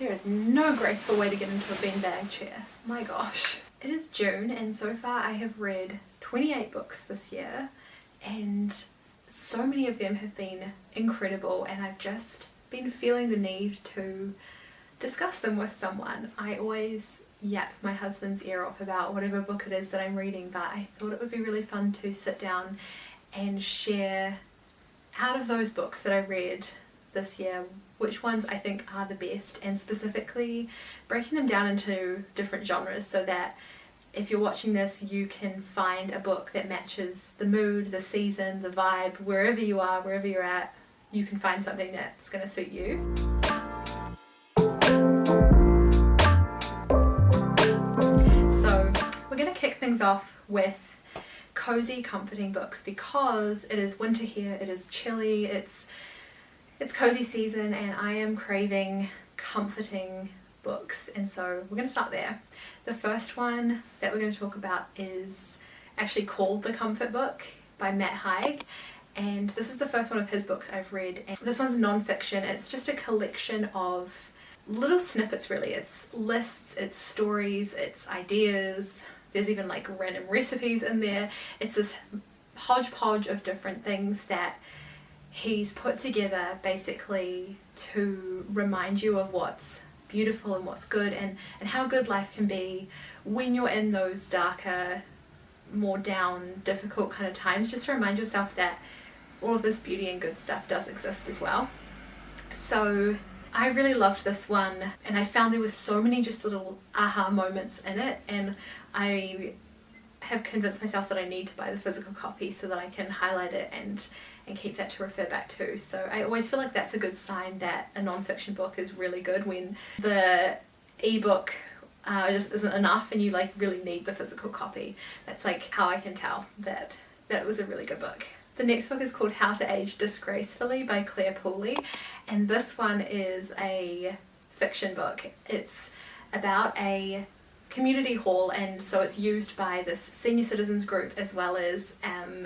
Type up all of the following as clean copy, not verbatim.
There is no graceful way to get into a beanbag chair. My gosh. It is June and so far I have read 28 books this year and so many of them have been incredible and I've just been feeling the need to discuss them with someone. I always yap my husband's ear off about whatever book it is that I'm reading, but I thought it would be really fun to sit down and share out of those books that I read this year which ones I think are the best, and specifically breaking them down into different genres so that if you're watching this you can find a book that matches the mood, the season, the vibe, wherever you are, wherever you're at, you can find something that's going to suit you. So we're going to kick things off with cozy, comforting books because it is winter here, it is chilly, it's cozy season and I am craving comforting books, and so we're going to start there. The first one that we're going to talk about is actually called The Comfort Book by Haig, and this is the first one of his books I've read. And this one's non-fiction and it's just a collection of little snippets really. It's lists, it's stories, it's ideas, there's even like random recipes in there. It's this hodgepodge of different things that he's put together basically to remind you of what's beautiful and what's good and how good life can be when you're in those darker, more down, difficult kind of times, just to remind yourself that all of this beauty and good stuff does exist as well. So I really loved this one and I found there was so many just little aha moments in it, and I have convinced myself that I need to buy the physical copy so that I can highlight it and keep that to refer back to. So I always feel like that's a good sign that a non-fiction book is really good, when the ebook just isn't enough and you like really need the physical copy. That's like how I can tell that that was a really good book. The next book is called How to Age Disgracefully by Clare Pooley, and this one is a fiction book. It's about a community hall, and so it's used by this senior citizens group as well as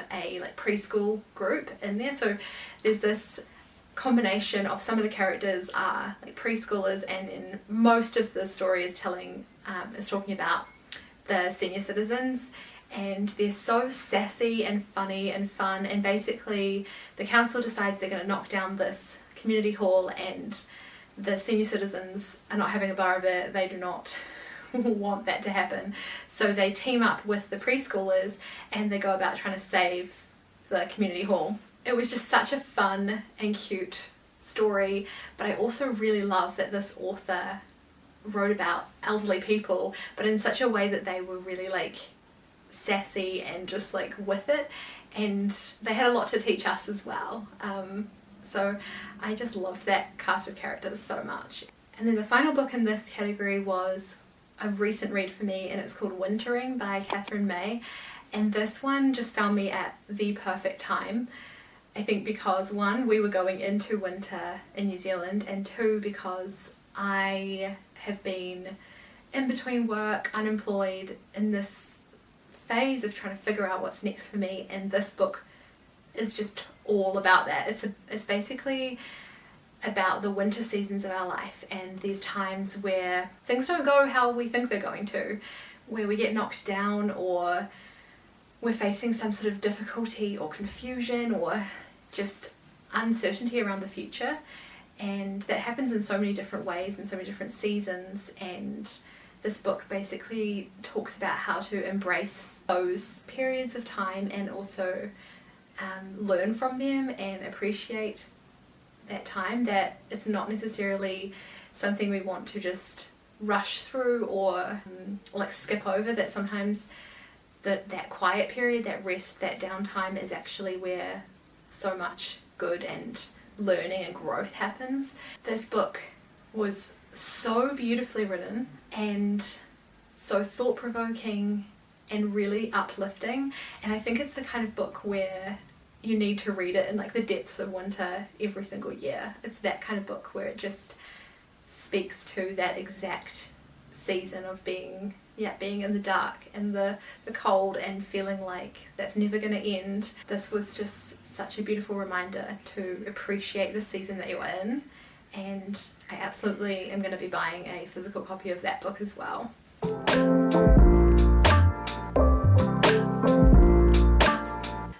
a like preschool group in there. So there's this combination of some of the characters are like preschoolers, and then most of the story is talking about the senior citizens, and they're so sassy and funny and fun, and basically the council decides they're going to knock down this community hall and the senior citizens are not having a bar of it. They do not want that to happen, so they team up with the preschoolers and they go about trying to save the community hall. It was just such a fun and cute story, but I also really love that this author wrote about elderly people, but in such a way that they were really like sassy and just like with it, and they had a lot to teach us as well. So I just loved that cast of characters so much. And then the final book in this category was a recent read for me, and it's called Wintering by Katherine, and this one just found me at the perfect time. I think because one, we were going into winter in New Zealand, and two, because I have been in between work, unemployed, in this phase of trying to figure out what's next for me, and this book is just all about that. It's basically about the winter seasons of our life and these times where things don't go how we think they're going to, where we get knocked down or we're facing some sort of difficulty or confusion or just uncertainty around the future, and that happens in so many different ways in so many different seasons. And this book basically talks about how to embrace those periods of time and also learn from them and appreciate that time, that it's not necessarily something we want to just rush through or like skip over, that sometimes that quiet period, that rest, that downtime is actually where so much good and learning and growth happens. This book was so beautifully written and so thought-provoking and really uplifting, and I think it's the kind of book where you need to read it in like the depths of winter every single year. It's that kind of book where it just speaks to that exact season of being in the dark and the cold and feeling like that's never going to end. This was just such a beautiful reminder to appreciate the season that you're in and I absolutely am going to be buying a physical copy of that book as well.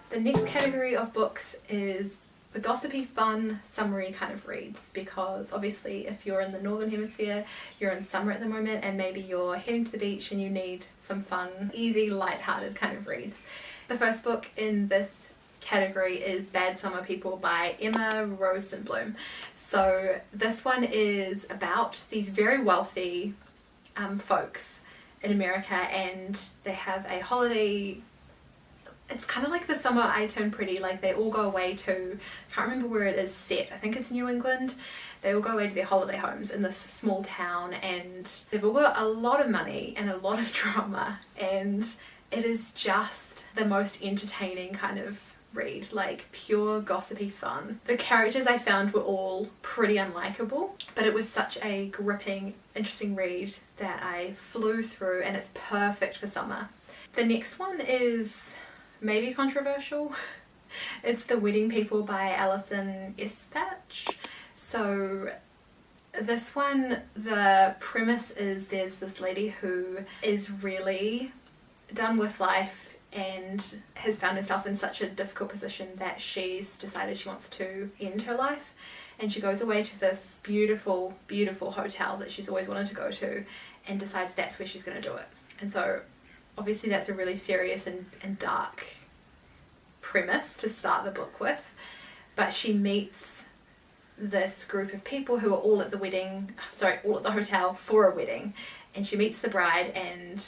The next category of books is the gossipy, fun, summery kind of reads, because obviously if you're in the northern hemisphere, you're in summer at the moment, and maybe you're heading to the beach and you need some fun, easy, light-hearted kind of reads. The first book in this category is Bad Summer People by Emma Rosenblum. So this one is about these very wealthy folks in America, and they have a holiday. It's kind of like the summer I Turned Pretty, like they all go away to, I can't remember where it is set, I think it's New England. They all go away to their holiday homes in this small town, and they've all got a lot of money and a lot of drama, and it is just the most entertaining kind of read, like pure gossipy fun. The characters I found were all pretty unlikable, but it was such a gripping, interesting read that I flew through, and it's perfect for summer. The next one is maybe controversial. It's The Wedding People by Alison Espach. So this one, the premise is there's this lady who is really done with life and has found herself in such a difficult position that she's decided she wants to end her life, and she goes away to this beautiful, beautiful hotel that she's always wanted to go to and decides that's where she's going to do it. And so obviously that's a really serious and dark premise to start the book with, but she meets this group of people who are all at the hotel for a wedding, and she meets the bride and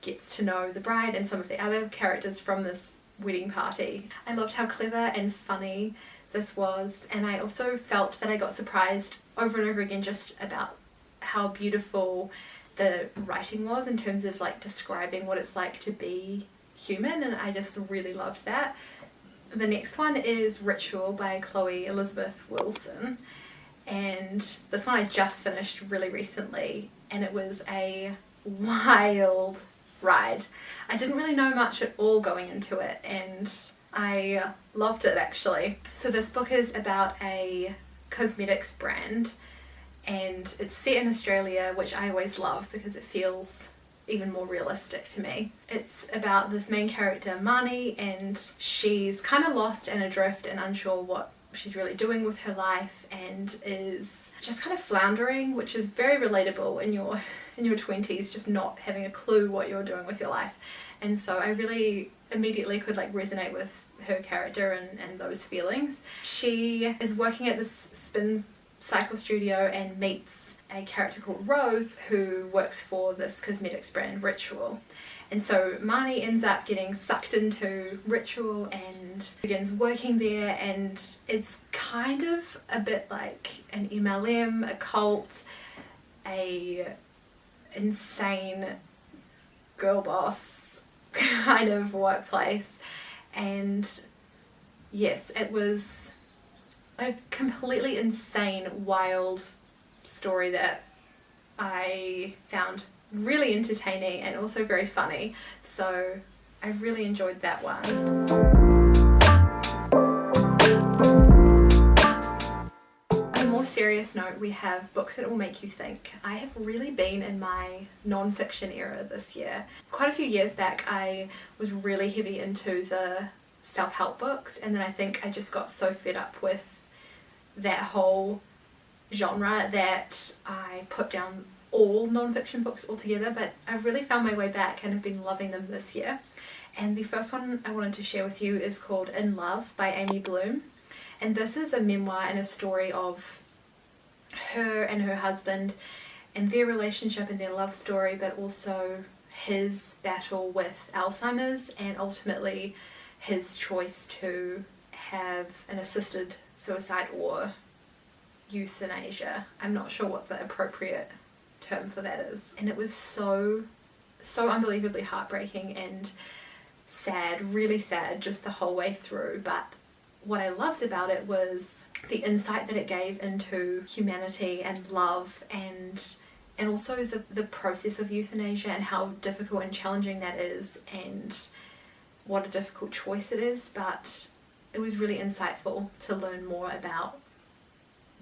gets to know the bride and some of the other characters from this wedding party. I loved how clever and funny this was, and I also felt that I got surprised over and over again just about how beautiful the writing was in terms of like describing what it's like to be human, and I just really loved that. The next one is Rytual by Elisabeth Wilson, and this one I just finished really recently, and it was a wild ride. I didn't really know much at all going into it, and I loved it actually. So this book is about a cosmetics brand, and it's set in Australia, which I always love because it feels even more realistic to me. It's about this main character Marnie, and she's kind of lost and adrift and unsure what she's really doing with her life, and is just kind of floundering, which is very relatable in your 20s, just not having a clue what you're doing with your life. And so I really immediately could like resonate with her character and those feelings. She is working at this spin cycle studio and meets a character called Rose who works for this cosmetics brand Rytual. And so Marnie ends up getting sucked into Rytual and begins working there, and it's kind of a bit like an MLM, a cult, a insane girl boss kind of workplace. And yes, it was a completely insane, wild story that I found really entertaining and also very funny. So I really enjoyed that one. On a more serious note, we have books that will make you think. I have really been in my non-fiction era this year. Quite a few years back I was really heavy into the self-help books, and then I think I just got so fed up with that whole genre that I put down all non-fiction books altogether, but I've really found my way back and have been loving them this year. And the first one I wanted to share with you is called In Love by Amy Bloom, and this is a memoir and a story of her and her husband and their relationship and their love story, but also his battle with Alzheimer's and ultimately his choice to have an assisted suicide or euthanasia. I'm not sure what the appropriate term for that is. And it was so unbelievably heartbreaking and sad, really sad just the whole way through. But what I loved about it was the insight that it gave into humanity and love, and also the process of euthanasia and how difficult and challenging that is, and what a difficult choice it is. But it was really insightful to learn more about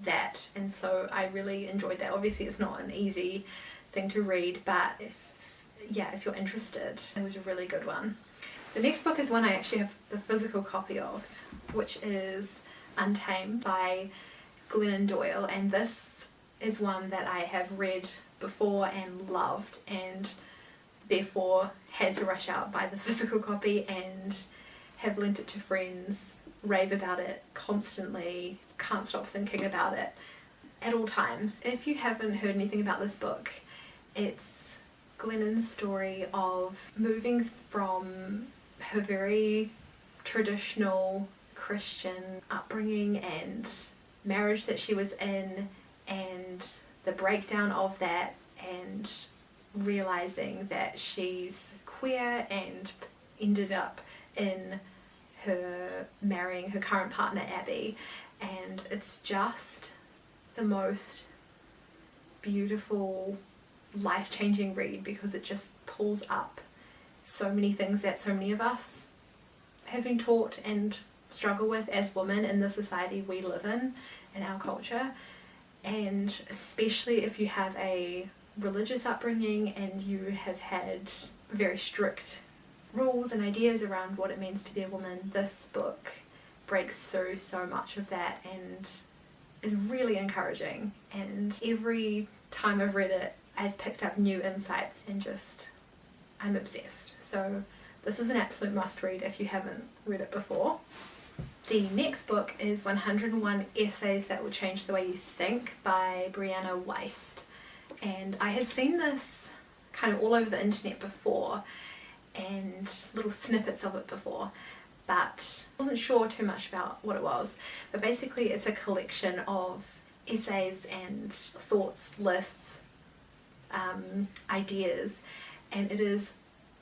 that, and so I really enjoyed that. Obviously it's not an easy thing to read, but if you're interested, it was a really good one. The next book is one I actually have the physical copy of, which is Untamed by Glennon Doyle, and this is one that I have read before and loved, and therefore had to rush out buy the physical copy and have lent it to friends, rave about it constantly, can't stop thinking about it at all times. If you haven't heard anything about this book, it's Glennon's story of moving from her very traditional Christian upbringing and marriage that she was in, and the breakdown of that, and realizing that she's queer and ended up in her marrying her current partner Abby. And it's just the most beautiful, life-changing read, because it just pulls up so many things that so many of us have been taught and struggle with as women in the society we live in our culture. And especially if you have a religious upbringing and you have had very strict rules and ideas around what it means to be a woman, this book breaks through so much of that and is really encouraging. And every time I've read it, I've picked up new insights and just, I'm obsessed. So this is an absolute must read if you haven't read it before. The next book is 101 Essays That Will Change the Way You Think by Brianna Wiest. And I had seen this kind of all over the internet before, and little snippets of it before, but wasn't sure too much about what it was. But basically it's a collection of essays and thoughts, lists, ideas, and it is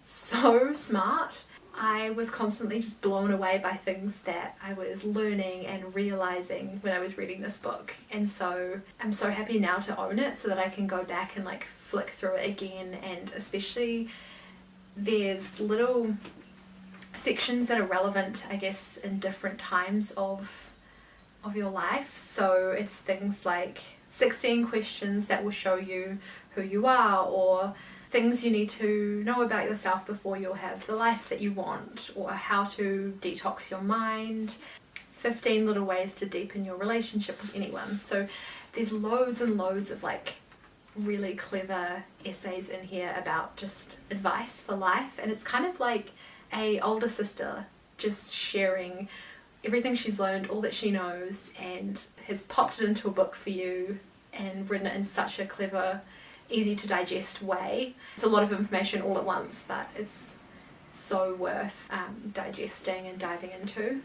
so smart. I was constantly just blown away by things that I was learning and realizing when I was reading this book, and so I'm so happy now to own it so that I can go back and like flick through it again. And especially there's little sections that are relevant, I guess, in different times of your life. So it's things like 16 questions that will show you who you are, or things you need to know about yourself before you'll have the life that you want, or how to detox your mind, 15 little ways to deepen your relationship with anyone. So there's loads and loads of like really clever essays in here about just advice for life, and it's kind of like a older sister just sharing everything she's learned, all that she knows, and has popped it into a book for you and written it in such a clever, easy to digest way. It's a lot of information all at once, but it's so worth digesting and diving into.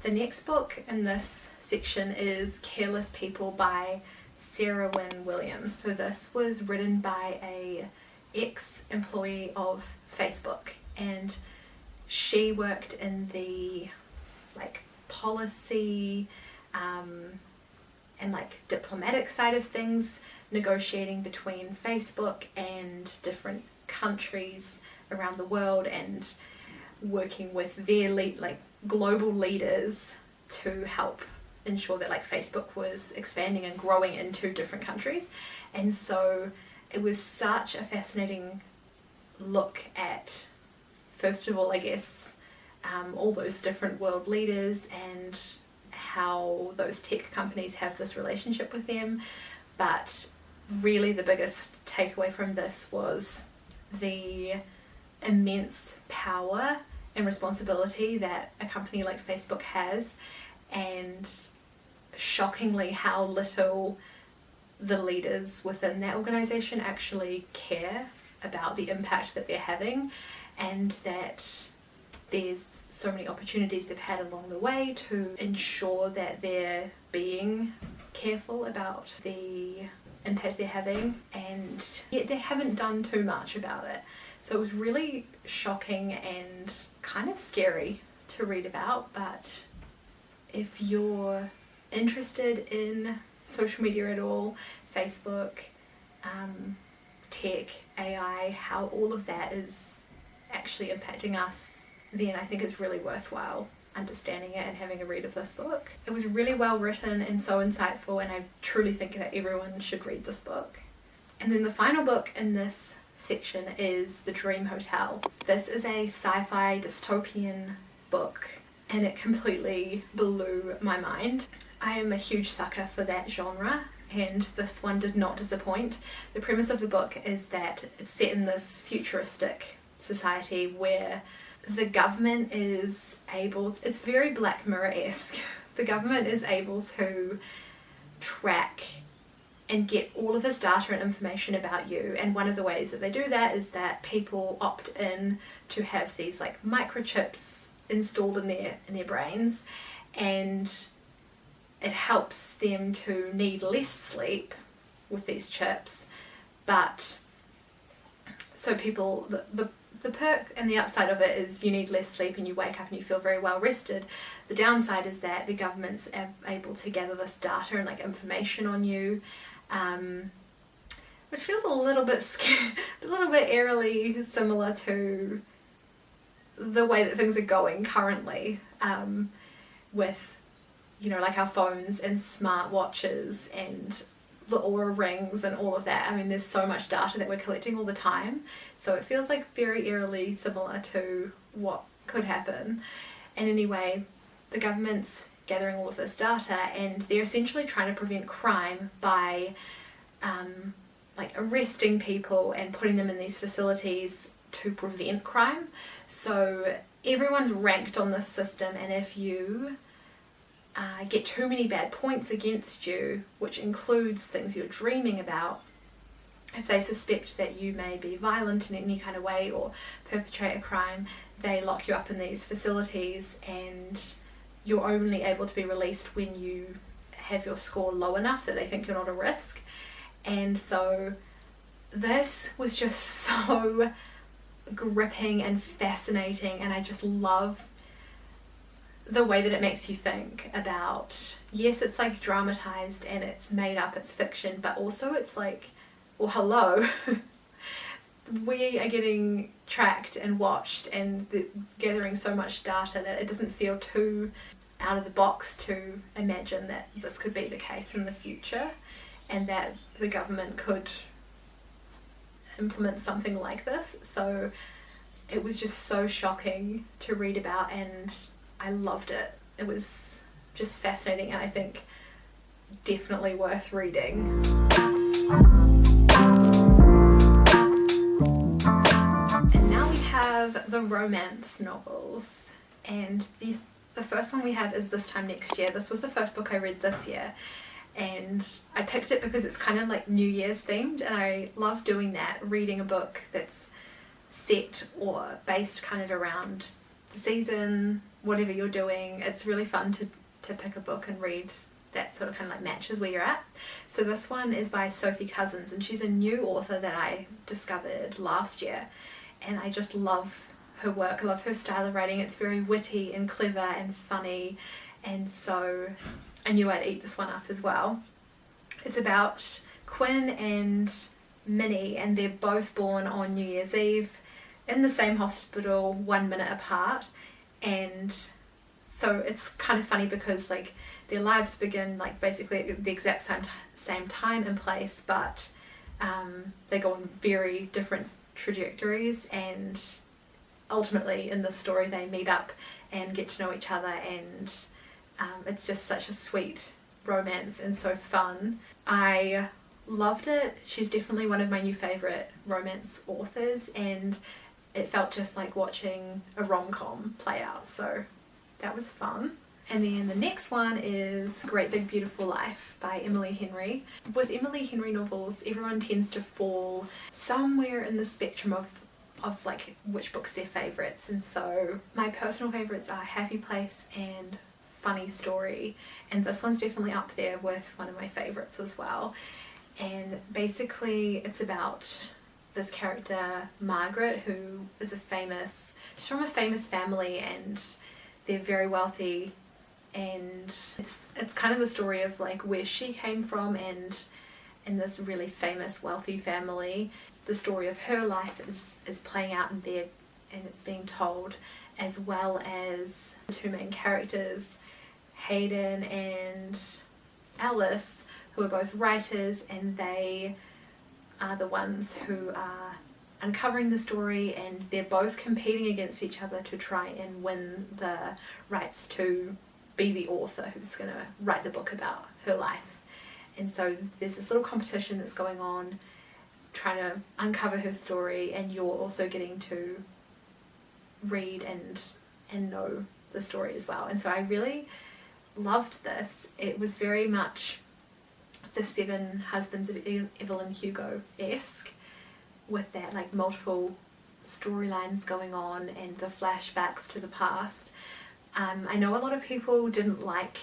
The next book in this section is Careless People by Sarah Wynn-Williams. So this was written by a ex-employee of Facebook, and she worked in the like policy and like diplomatic side of things, negotiating between Facebook and different countries around the world, and working with their global leaders to help ensure that like Facebook was expanding and growing into different countries. And so it was such a fascinating look at, first of all, I guess, all those different world leaders and how those tech companies have this relationship with them. But really the biggest takeaway from this was the immense power and responsibility that a company like Facebook has, and shockingly how little the leaders within that organization actually care about the impact that they're having, and that there's so many opportunities they've had along the way to ensure that they're being careful about the impact they're having, and yet they haven't done too much about it. So it was really shocking and kind of scary to read about. But if you're interested in social media at all, Facebook, tech, AI, how all of that is actually impacting us, then I think it's really worthwhile understanding it and having a read of this book. It was really well written and so insightful, and I truly think that everyone should read this book. And then the final book in this section is The Dream Hotel. This is a sci-fi dystopian book, and it completely blew my mind. I am a huge sucker for that genre, and this one did not disappoint. The premise of the book is that it's set in this futuristic society where the government is able, it's very Black Mirror-esque, the government is able to track and get all of this data and information about you, and one of the ways that they do that is that people opt in to have these like microchips installed in their brains, and it helps them to need less sleep with these chips. But so people, the perk and the upside of it is you need less sleep and you wake up and you feel very well rested. The downside is that the government's able to gather this data and like information on you, which feels a little bit eerily similar to the way that things are going currently, with, you know, like our phones and smart watches and the Aura rings and all of that. I mean, there's so much data that we're collecting all the time, so it feels like very eerily similar to what could happen. And anyway, the government's gathering all of this data, and they're essentially trying to prevent crime by like arresting people and putting them in these facilities to prevent crime. So everyone's ranked on this system, and if you get too many bad points against you, which includes things you're dreaming about, if they suspect that you may be violent in any kind of way or perpetrate a crime, they lock you up in these facilities, and you're only able to be released when you have your score low enough that they think you're not a risk. And so this was just so gripping and fascinating, and I just love the way that it makes you think about, yes, it's like dramatized and it's made up, it's fiction, but also it's like, well, hello, we are getting tracked and watched and gathering so much data that it doesn't feel too out of the box to imagine that this could be the case in the future, and that the government could implement something like this. So it was just so shocking to read about, and I loved it. It was just fascinating, and I think definitely worth reading. And now we have the romance novels, and the first one we have is This Time Next Year. This was the first book I read this year, and I picked it because it's kind of like New Year's themed, and I love doing that, reading a book that's set or based kind of around the season, whatever you're doing. It's really fun to pick a book and read that sort of kind of like matches where you're at. So this one is by Sophie Cousins, and she's a new author that I discovered last year, and I just love her work. I love her style of writing. It's very witty and clever and funny, and so I knew I'd eat this one up as well. It's about Quinn and Minnie, and they're both born on New Year's Eve in the same hospital 1 minute apart, and so it's kind of funny because like their lives begin like basically at the exact same time and place, but they go on very different trajectories, and ultimately in this story they meet up and get to know each other, and it's just such a sweet romance and so fun. I loved it. She's definitely one of my new favourite romance authors, and it felt just like watching a rom-com play out, so that was fun. And then the next one is Great Big Beautiful Life by Emily Henry. With Emily Henry novels, everyone tends to fall somewhere in the spectrum of like which book's their favourites, and so my personal favourites are Happy Place and Funny Story, and this one's definitely up there with one of my favourites as well. And basically it's about this character Margaret, who is she's from a famous family, and they're very wealthy, and it's kind of the story of like where she came from, and in this really famous wealthy family the story of her life is playing out in there, and it's being told, as well as the two main characters, Hayden and Alice, who are both writers, and they are the ones who are uncovering the story, and they're both competing against each other to try and win the rights to be the author who's going to write the book about her life. And so there's this little competition that's going on, trying to uncover her story, and you're also getting to read and know the story as well. And so I really loved this. It was very much the Seven Husbands of Evelyn Hugo-esque, with that like multiple storylines going on and the flashbacks to the past. I know a lot of people didn't like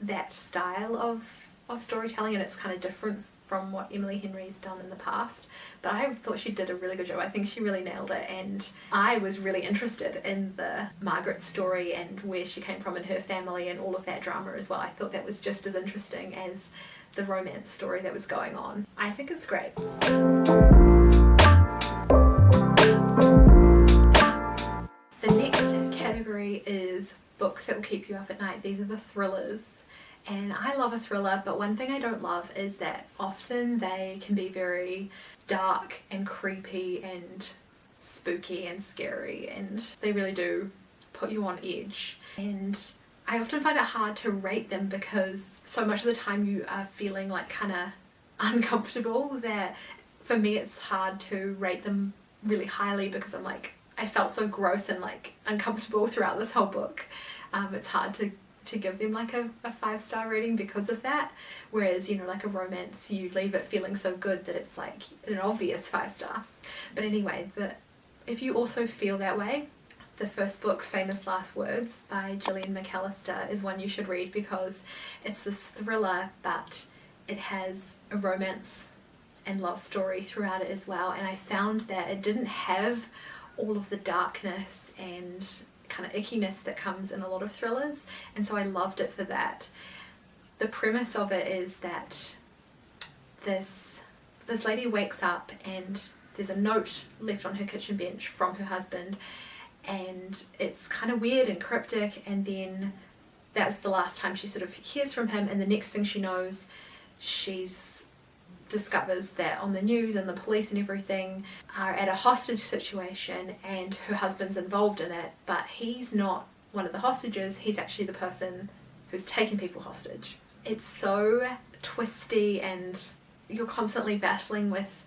that style of storytelling, and it's kind of different from what Emily Henry's done in the past, but I thought she did a really good job. I think she really nailed it, and I was really interested in the Margaret story and where she came from and her family and all of that drama as well. I thought that was just as interesting as the romance story that was going on. I think it's great. The next category is books that will keep you up at night. These are the thrillers. And I love a thriller, but one thing I don't love is that often they can be very dark and creepy and spooky and scary, and they really do put you on edge. And I often find it hard to rate them because so much of the time you are feeling like kind of uncomfortable, that for me it's hard to rate them really highly because I'm like, I felt so gross and like uncomfortable throughout this whole book. It's hard to give them like a 5-star rating because of that, whereas, you know, like a romance, you leave it feeling so good that it's like an obvious 5-star. But anyway, if you also feel that way, the first book, Famous Last Words by Gillian McAllister, is one you should read because it's this thriller, but it has a romance and love story throughout it as well. And I found that it didn't have all of the darkness and kind of ickiness that comes in a lot of thrillers, and so I loved it for that. The premise of it is that this lady wakes up and there's a note left on her kitchen bench from her husband, and it's kind of weird and cryptic, and then that's the last time she sort of hears from him, and the next thing she knows, she's discovers that on the news and the police and everything are at a hostage situation, and her husband's involved in it, but he's not one of the hostages, he's actually the person who's taking people hostage. It's so twisty, and you're constantly battling with,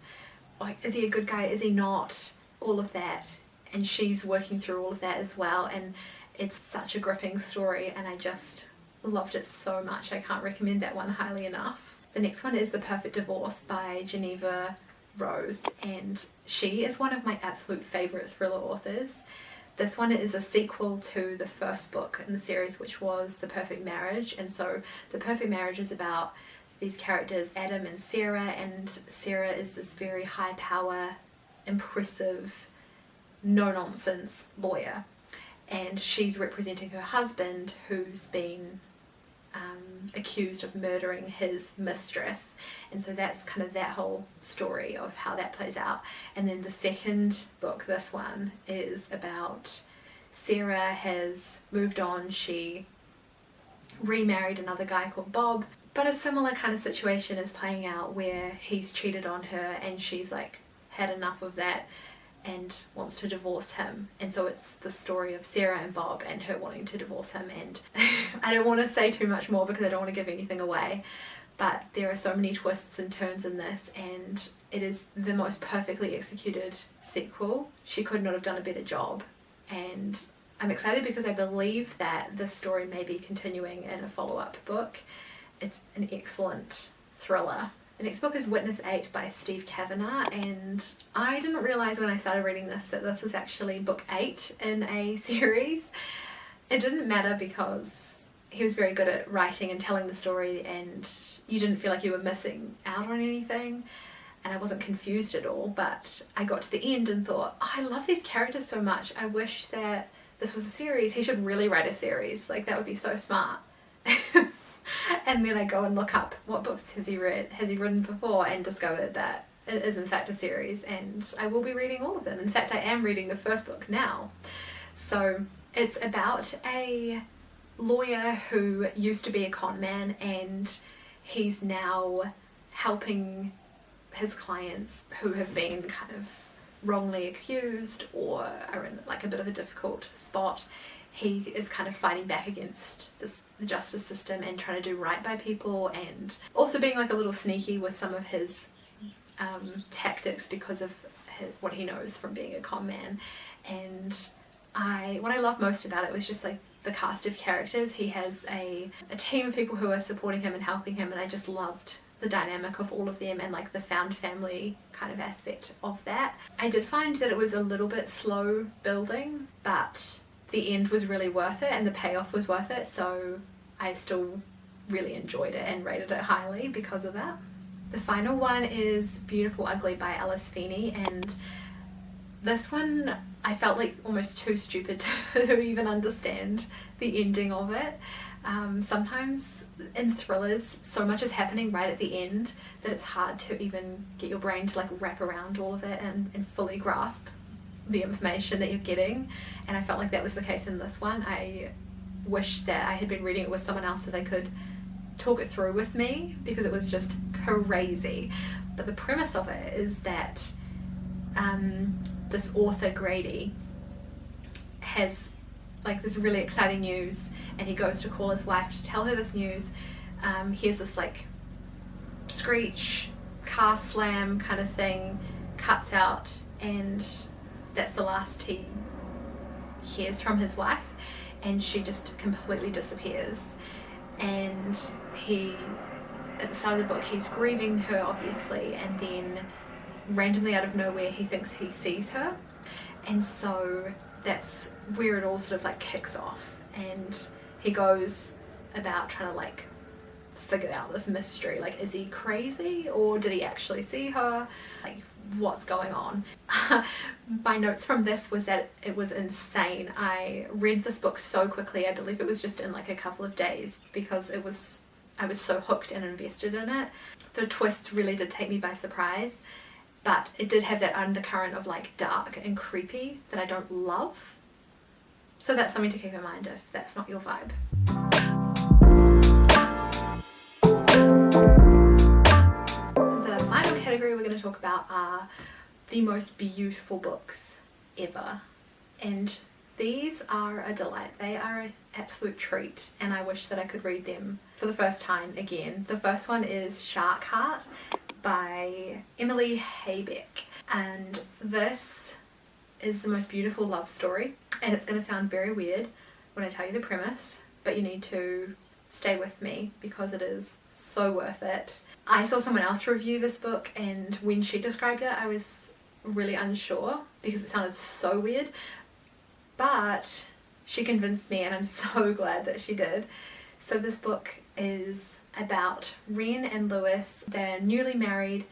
like, is he a good guy, is he not, all of that, and she's working through all of that as well, and it's such a gripping story, and I just loved it so much. I can't recommend that one highly enough. The next one is The Perfect Divorce by Geneva Rose, and she is one of my absolute favourite thriller authors. This one is a sequel to the first book in the series, which was The Perfect Marriage, and so The Perfect Marriage is about these characters, Adam and Sarah, and Sarah is this very high power, impressive, no-nonsense lawyer, and she's representing her husband who's been accused of murdering his mistress, and so that's kind of that whole story of how that plays out. And then the second book, this one, is about Sarah has moved on, she remarried another guy called Bob, but a similar kind of situation is playing out where he's cheated on her and she's like had enough of that and wants to divorce him, and so it's the story of Sarah and Bob and her wanting to divorce him. And I don't want to say too much more because I don't want to give anything away, but there are so many twists and turns in this, and it is the most perfectly executed sequel. She could not have done a better job, and I'm excited because I believe that this story may be continuing in a follow-up book. It's an excellent thriller. The next book is Witness 8 by Steve Kavanagh, and I didn't realise when I started reading this that this is actually book 8 in a series. It didn't matter because he was very good at writing and telling the story, and you didn't feel like you were missing out on anything, and I wasn't confused at all. But I got to the end and thought, oh, I love these characters so much, I wish that this was a series. He should really write a series, like that would be so smart. And then I go and look up what books has he written before, and discovered that it is in fact a series, and I will be reading all of them. In fact, I am reading the first book now. So it's about a lawyer who used to be a con man, and he's now helping his clients who have been kind of wrongly accused or are in like a bit of a difficult spot. He is kind of fighting back against the justice system and trying to do right by people, and also being like a little sneaky with some of his tactics because of what he knows from being a con man. And what I love most about it was just like the cast of characters. He has a team of people who are supporting him and helping him, and I just loved the dynamic of all of them and like the found family kind of aspect of that. I did find that it was a little bit slow building, but the end was really worth it and the payoff was worth it, so I still really enjoyed it and rated it highly because of that. The final one is Beautiful Ugly by Alice Feeney, and this one I felt like almost too stupid to even understand the ending of it. Sometimes in thrillers so much is happening right at the end that it's hard to even get your brain to like wrap around all of it and fully grasp the information that you're getting, and I felt like that was the case in this one. I wish that I had been reading it with someone else so they could talk it through with me, because it was just crazy. But the premise of it is that this author Grady has like this really exciting news, and he goes to call his wife to tell her this news. Here's this like screech, car slam kind of thing, cuts out, and that's the last he hears from his wife, and she just completely disappears. And he, at the start of the book, he's grieving her obviously, and then randomly out of nowhere he thinks he sees her, and so that's where it all sort of like kicks off, and he goes about trying to like figure out this mystery, like is he crazy or did he actually see her, like what's going on. My notes from this was that it was insane. I read this book so quickly, I believe it was just in like a couple of days, because I was so hooked and invested in it. The twists really did take me by surprise, but it did have that undercurrent of like dark and creepy that I don't love. So that's something to keep in mind if that's not your vibe. The final category we're going to talk about are the most beautiful books ever. And these are a delight. They are an absolute treat, and I wish that I could read them for the first time again. The first one is Shark Heart by Emily Haig, and this is the most beautiful love story, and it's going to sound very weird when I tell you the premise, but you need to stay with me because it is so worth it. I saw someone else review this book, and when she described it I was really unsure because it sounded so weird, but she convinced me, and I'm so glad that she did. So this book is about Ren and Lewis. They're newly married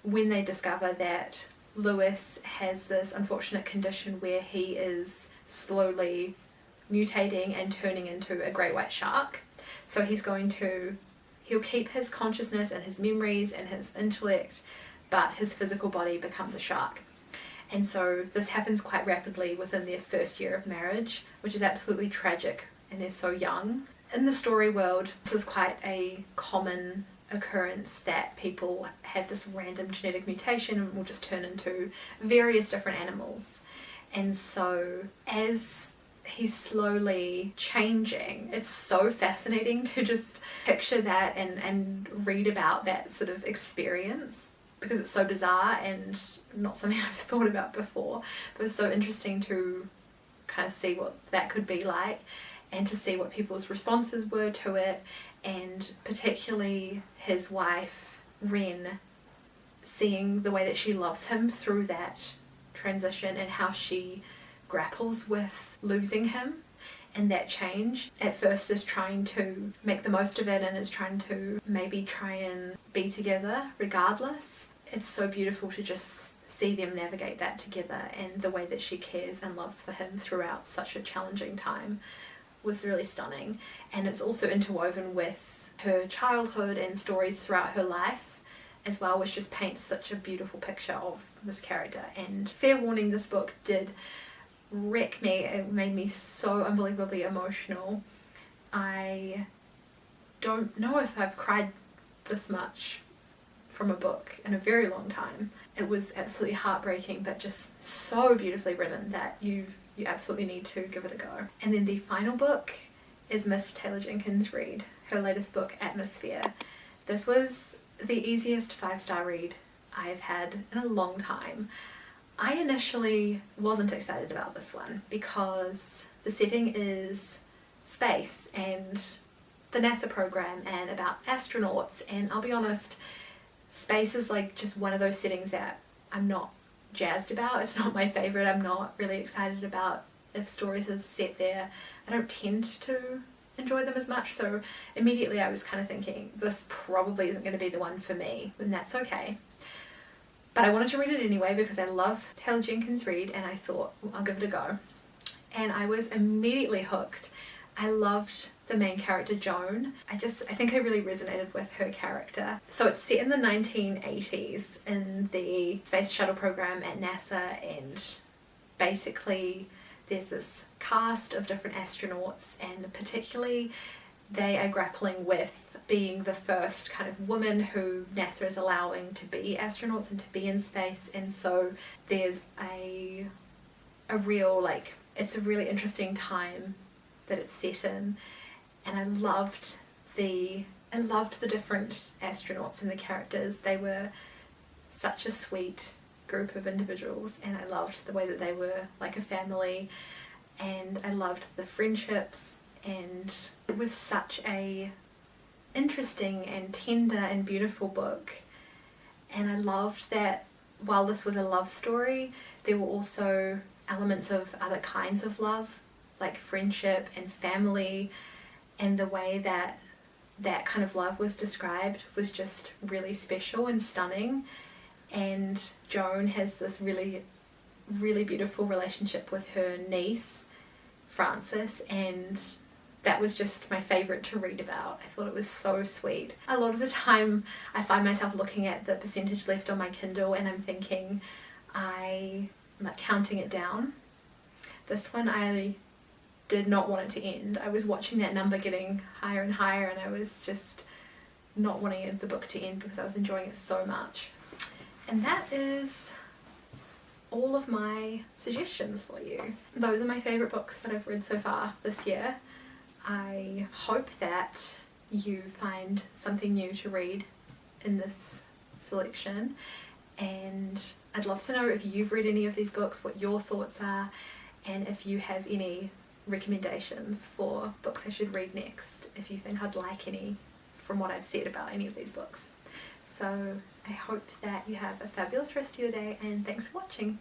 when they discover that Lewis has this unfortunate condition where he is slowly mutating and turning into a great white shark. So he'll keep his consciousness and his memories and his intellect, but his physical body becomes a shark. And so this happens quite rapidly within their first year of marriage, which is absolutely tragic, and they're so young. In the story world, this is quite a common occurrence that people have this random genetic mutation and will just turn into various different animals. And so as he's slowly changing, it's so fascinating to just picture that and read about that sort of experience, because it's so bizarre and not something I've thought about before. But it's so interesting to kind of see what that could be like, and to see what people's responses were to it, and particularly his wife Ren, seeing the way that she loves him through that transition and how she grapples with losing him, and that change at first is trying to make the most of it and is trying to maybe try and be together regardless. It's so beautiful to just see them navigate that together, and the way that she cares and loves for him throughout such a challenging time was really stunning. And it's also interwoven with her childhood and stories throughout her life as well, which just paints such a beautiful picture of this character. And fair warning, this book did wreck me. It made me so unbelievably emotional. I don't know if I've cried this much from a book in a very long time. It was absolutely heartbreaking, but just so beautifully written that you absolutely need to give it a go. And then the final book is Miss Taylor Jenkins Reid, her latest book, Atmosphere. This was the easiest 5-star read I have had in a long time. I initially wasn't excited about this one because the setting is space and the NASA program and about astronauts, and I'll be honest, space is like just one of those settings that I'm not jazzed about. It's not my favourite. I'm not really excited about if stories are set there. I don't tend to enjoy them as much, so immediately I was kind of thinking this probably isn't going to be the one for me, and that's okay. But I wanted to read it anyway because I love Taylor Jenkins Reid, and I thought, well, I'll give it a go. And I was immediately hooked. I loved the main character, Joan. I think I really resonated with her character. So it's set in the 1980s in the space shuttle program at NASA, and basically there's this cast of different astronauts, and particularly they are grappling with being the first kind of woman who NASA is allowing to be astronauts and to be in space. And so there's a real, like, it's a really interesting time that it's set in, and I loved the different astronauts and the characters. They were such a sweet group of individuals, and I loved the way that they were like a family, and I loved the friendships, and it was such a interesting and tender and beautiful book. And I loved that while this was a love story, there were also elements of other kinds of love, like friendship and family, and the way that that kind of love was described was just really special and stunning. And Joan has this really, really beautiful relationship with her niece, Frances, and that was just my favourite to read about. I thought it was so sweet. A lot of the time I find myself looking at the percentage left on my Kindle and I'm thinking, I'm like counting it down. This one I did not want it to end. I was watching that number getting higher and higher, and I was just not wanting the book to end because I was enjoying it so much. And that is all of my suggestions for you. Those are my favourite books that I've read so far this year. I hope that you find something new to read in this selection, and I'd love to know if you've read any of these books, what your thoughts are, and if you have any recommendations for books I should read next, if you think I'd like any from what I've said about any of these books. So I hope that you have a fabulous rest of your day, and thanks for watching.